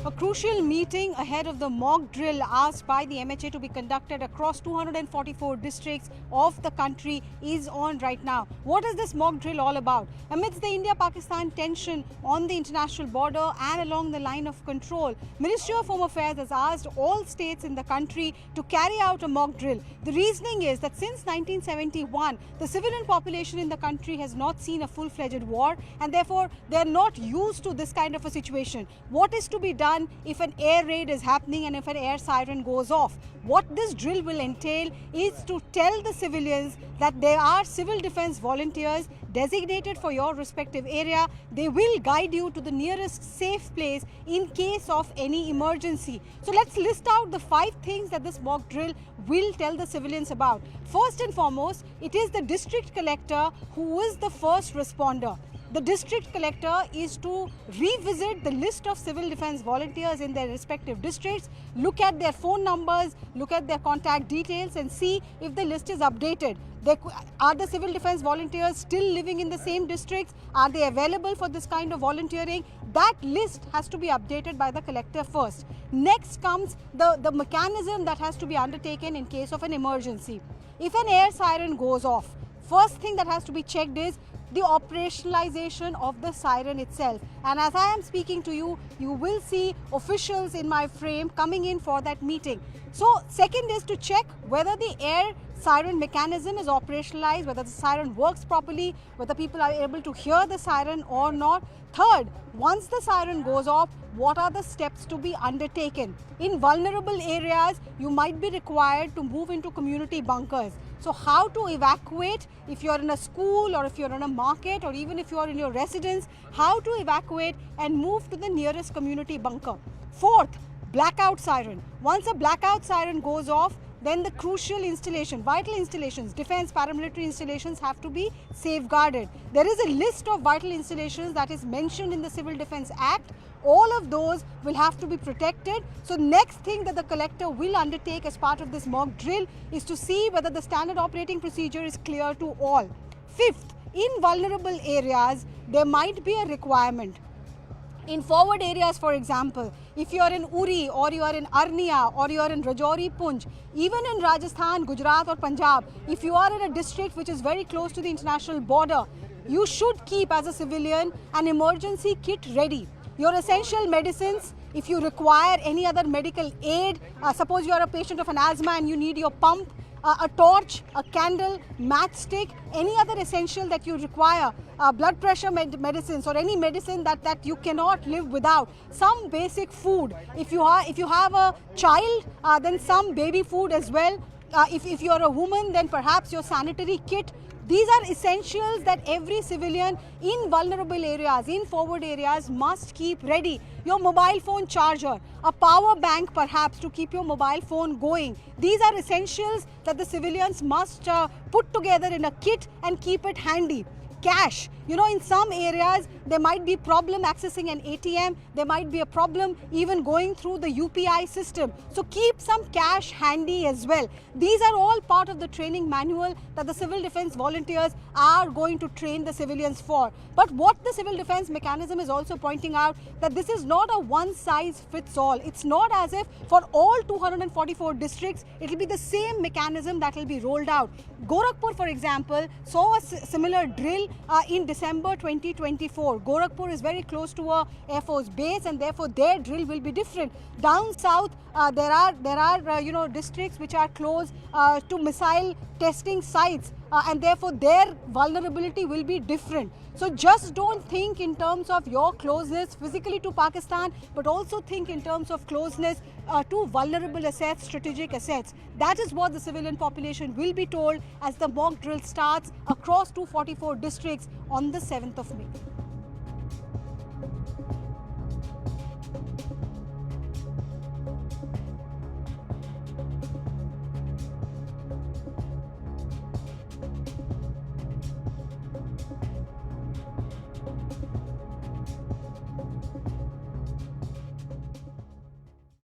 A crucial meeting ahead of the mock drill asked by the MHA to be conducted across 244 districts of the country is on right now. What is this mock drill all about? Amidst the India-Pakistan tension on the international border and along the line of control, Ministry of Home Affairs has asked all states in the country to carry out a mock drill. The reasoning is that since 1971, the civilian population in the country has not seen a full-fledged war, and therefore they are not used to this kind of a situation. What is to be done if an air raid is happening and if an air siren goes off? What this drill will entail is to tell the civilians that there are civil defense volunteers designated for your respective area. They will guide you to the nearest safe place in case of any emergency. So let's list out the 5 things that this mock drill will tell the civilians about. First and foremost, it is the district collector who is the first responder. The district collector is to revisit the list of civil defense volunteers in their respective districts, look at their phone numbers, look at their contact details and see if the list is updated. Are the civil defense volunteers still living in the same districts? Are they available for this kind of volunteering? That list has to be updated by the collector first. Next comes the mechanism that has to be undertaken in case of an emergency. If an air siren goes off, first thing that has to be checked is the operationalization of the siren itself. And as I am speaking to you, you will see officials in my frame coming in for that meeting. So second is to check whether the air siren mechanism is operationalized, whether the siren works properly, whether people are able to hear the siren or not. Third, once the siren goes off, what are the steps to be undertaken? In vulnerable areas, you might be required to move into community bunkers. So how to evacuate if you're in a school or if you're in a market or even if you're in your residence, how to evacuate and move to the nearest community bunker. Fourth, blackout siren. Once a blackout siren goes off, then the crucial installation, vital installations, defense, paramilitary installations have to be safeguarded. There is a list of vital installations that is mentioned in the Civil Defense Act. All of those will have to be protected. So next thing that the collector will undertake as part of this mock drill is to see whether the standard operating procedure is clear to all. Fifth, in vulnerable areas, there might be a requirement. In forward areas, for example, if you are in Uri or you are in Arnia or you are in Rajouri, Poonch, even in Rajasthan, Gujarat or Punjab, if you are in a district which is very close to the international border, you should keep as a civilian an emergency kit ready. Your essential medicines, if you require any other medical aid, suppose you are a patient of an asthma and you need your pump, a torch, a candle, matchstick, any other essential that you require, blood pressure medicines or any medicine that you cannot live without, some basic food. If you have a child, then some baby food as well. If you are a woman, then perhaps your sanitary kit. These are essentials that every civilian in vulnerable areas, in forward areas must keep ready. Your mobile phone charger, a power bank perhaps to keep your mobile phone going. These are essentials that the civilians must put together in a kit and keep it handy. Cash. You know, in some areas, there might be problem accessing an ATM. There might be a problem even going through the UPI system. So keep some cash handy as well. These are all part of the training manual that the civil defense volunteers are going to train the civilians for. But what the civil defense mechanism is also pointing out that this is not a one size fits all. It's not as if for all 244 districts, it will be the same mechanism that will be rolled out. Gorakhpur, for example, saw a similar drill in December 2024. Gorakhpur is very close to a Air Force base and therefore their drill will be different. Down south, there are districts which are close to missile testing sites and therefore their vulnerability will be different. So just don't think in terms of your closeness physically to Pakistan, but also think in terms of closeness to vulnerable assets, strategic assets. That is what the civilian population will be told as the mock drill starts across 244 districts on the 7th of May.